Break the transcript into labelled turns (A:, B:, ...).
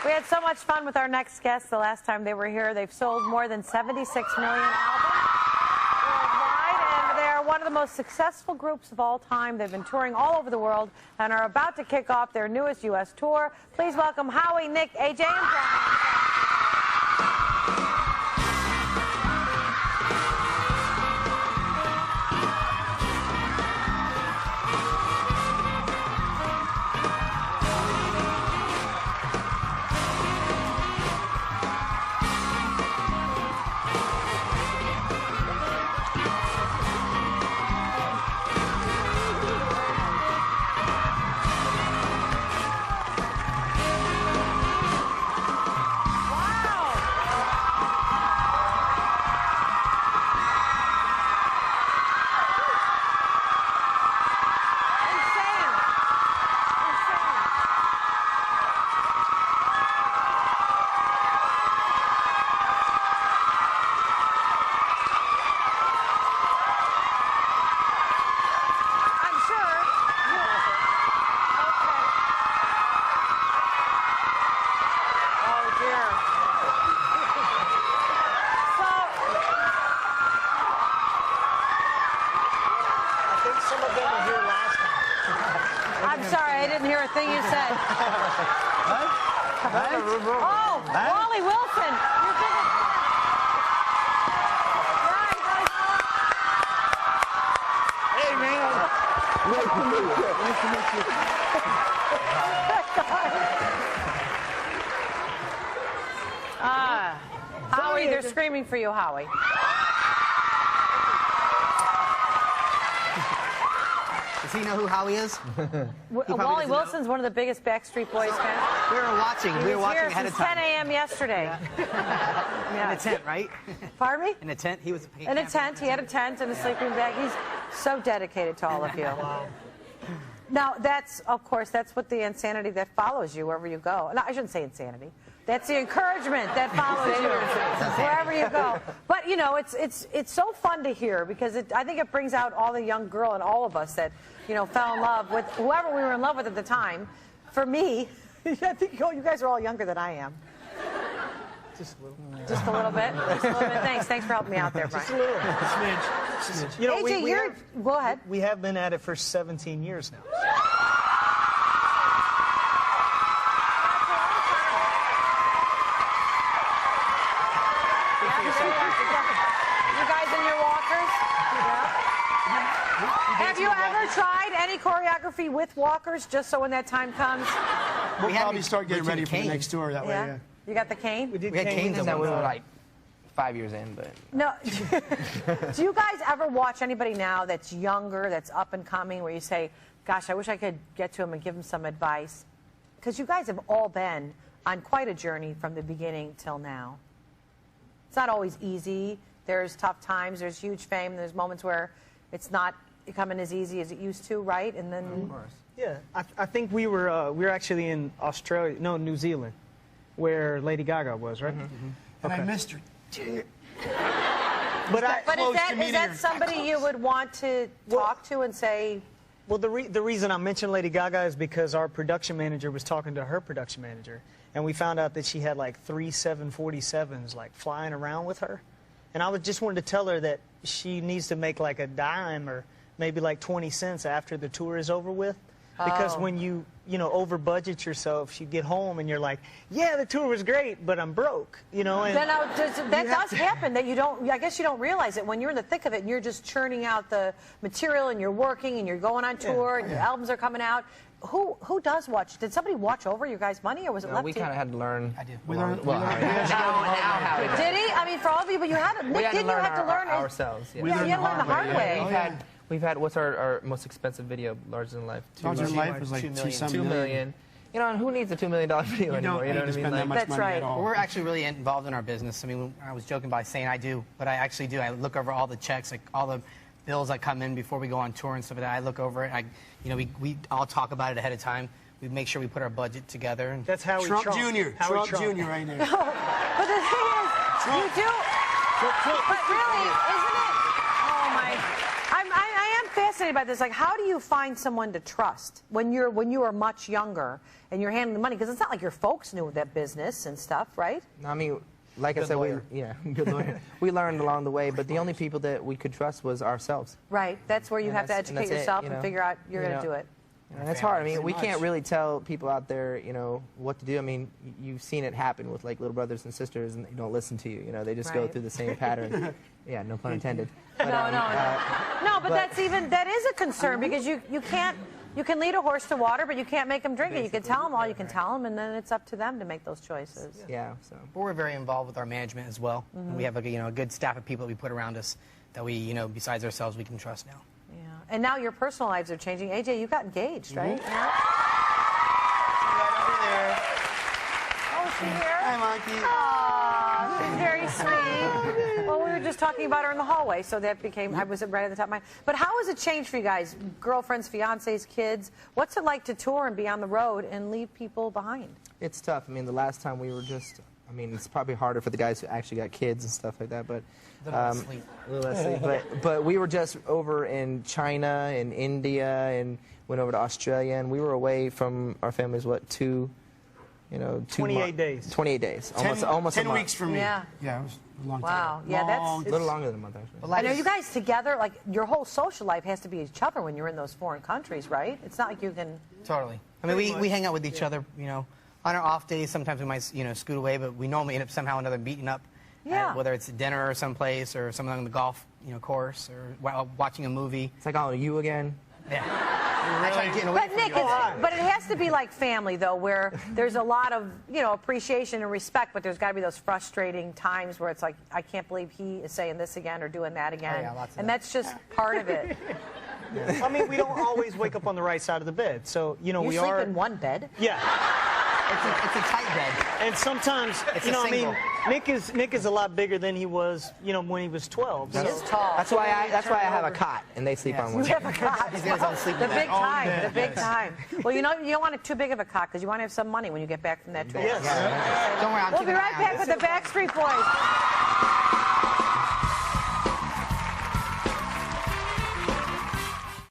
A: We had so much fun with our next guests the last time they were here. They've sold more than 76 million albums worldwide, and they are one of the most successful groups of all time. They've been touring all over the world and are about to kick off their newest U.S. tour. Please welcome Howie, Nick, AJ, and Brian. I'm sorry, I didn't hear a thing you said.
B: What?
A: Oh, Wally Wilson. You're big.
B: Hey, man. Nice to meet you. Nice to meet you.
A: Howie, they're screaming for you, Howie.
C: Does he know who Howie is?
A: Wally Wilson's one of the biggest Backstreet Boys fans.
C: We were watching ahead of time.
A: 10 a.m. yesterday.
C: In a tent, right?
A: Pardon me?
C: In a tent? He was
A: in a tent. He had a tent and a sleeping bag. He's so dedicated to all of you. Now, that's, of course, that's what the insanity that follows you wherever you go. No, I shouldn't say insanity. That's the encouragement that follows you wherever you go. But, you know, it's so fun to hear because I think it brings out all the young girl in all of us that, you know, fell in love with whoever we were in love with at the time. For me, I think you guys are all younger than I am.
B: Just a little.
A: Just a little bit? Just a little bit. Thanks for helping me out there, Brian.
B: Just a little. Smidge. You know,
A: AJ, go ahead.
B: We have been at it for 17 years now.
A: You guys in your walkers? Yeah. Have you ever tried any choreography with walkers just so when that time comes?
D: We'll probably start getting ready for the next tour that way. Yeah.
A: You got the cane?
C: We had canes
E: that we were like 5 years in, but...
A: No. Do you guys ever watch anybody now that's younger, that's up and coming, where you say, gosh, I wish I could get to him and give him some advice? Because you guys have all been on quite a journey from the beginning till now. It's not always easy. There's tough times. There's huge fame. There's moments where it's not becoming as easy as it used to, right? And then...
B: Of course. Yeah, I think we were actually in New Zealand, where Lady Gaga was, right?
D: And I missed her.
A: But is that somebody you would want to talk to and say...
B: Well, the reason I mentioned Lady Gaga is because our production manager was talking to her production manager, and we found out that she had like 3 747s like flying around with her. And I just wanted to tell her that she needs to make like a dime or maybe like 20 cents after the tour is over with. Because when you over budget yourself, you get home and you're like, yeah, the tour was great, but I'm broke, you know. And
A: that does happen. That you don't. I guess you don't realize it when you're in the thick of it and you're just churning out the material and you're working and you're going on tour and your albums are coming out. Who does watch? Did somebody watch over your guys' money, or was it left to you?
E: We kind of had to learn.
D: I did.
E: Now how it
A: Did he? I mean, for all of you, but you had to. Nick, didn't you have to learn
E: ourselves?
A: Yeah, you had to learn the hard way.
E: We've had what's our most expensive video, Larger Than Life?
D: Larger Than Life was like $2 million.
E: You know, and who needs a $2 million video anymore? You know what I mean?
D: That much
A: That's
D: money
A: right.
D: at all.
C: We're actually really involved in our business. I mean, I was joking by saying I do, but I actually do. I look over all the checks, like all the bills that come in before we go on tour and stuff like that. I look over it. We all talk about it ahead of time. We make sure we put our budget together. And
B: that's how
D: Trump Jr. Trump Jr. right there.
A: But the thing is, you do. But really, isn't it? Oh my! I am fascinated fascinated by this. Like, how do you find someone to trust when you are much younger and you're handling the money? Because it's not like your folks knew that business and stuff, right?
E: I mean, like I said, good lawyer. We learned along the way, but the only people that we could trust was ourselves.
A: Right. That's where you have to educate yourself and figure out you're going to do it.
E: And it's hard. I mean, we can't really tell people out there, what to do. I mean, you've seen it happen with like little brothers and sisters, and they don't listen to you. They just go through the same pattern. Yeah, no pun intended. But,
A: no, but that is a concern because you can lead a horse to water, but you can't make them drink it. You can tell them all you can tell them, and then it's up to them to make those choices.
E: Yeah. So.
C: But we're very involved with our management as well. And we have a good staff of people that we put around us that we, besides ourselves, we can trust now.
A: Yeah. And now your personal lives are changing. AJ, you got engaged, right? Yeah.
D: Right over there.
A: Oh, is she here?
D: Hi, Monkey.
A: Aw, she's very sweet. Well, we were just talking about her in the hallway, so that became, I was right at the top of my. But how has it changed for you guys? Girlfriends, fiancés, kids? What's it like to tour and be on the road and leave people behind?
E: It's tough. I mean, the last time we were it's probably harder for the guys who actually got kids and stuff like that, but
C: A
E: little less sleep. But we were just over in China and India and went over to Australia, and we were away from our families,
B: 28 days.
E: 28 days. Almost
D: 10
E: a month.
D: weeks for me.
A: Yeah.
D: Yeah, it was a long time.
A: Wow. Yeah,
E: A little longer than a month, actually.
C: Well,
A: And are you guys together? Like, your whole social life has to be each other when you're in those foreign countries, right? It's not like you can...
C: Totally. I mean, we hang out with each other, on our off days. Sometimes we might, scoot away, but we normally end up somehow or another meeting up.
A: Yeah.
C: Whether it's dinner or someplace or something on the golf, course or watching a movie.
E: It's like, oh, you again?
C: Yeah. I try getting away
A: But Nick, but it has to be like family, though, where there's a lot of, appreciation and respect, but there's got to be those frustrating times where it's like, I can't believe he is saying this again or doing that again.
C: Oh, yeah, lots of
A: and
C: that.
A: that's just part of it.
B: I mean, we don't always wake up on the right side of the bed, so
A: You
B: we
A: sleep
B: are.
A: in one bed?
B: Yeah.
C: It's a tight bed.
B: And sometimes,
C: It's
B: I
C: a
B: mean,
C: single.
B: Nick is a lot bigger than he was, when he was 12.
A: He
B: so-
A: is tall.
E: That's why I have a cot, and they sleep on one.
A: You have a cot.
C: These guys don't sleep in
A: The
C: the
A: big
C: bed.
A: time. The big time. Well, you don't want it too big of a cot because you want to have some money when you get back from that tour.
B: Yes.
C: Don't worry, I'm
A: We'll be
C: keeping an
A: right
C: eye on
A: back with the Backstreet Boys.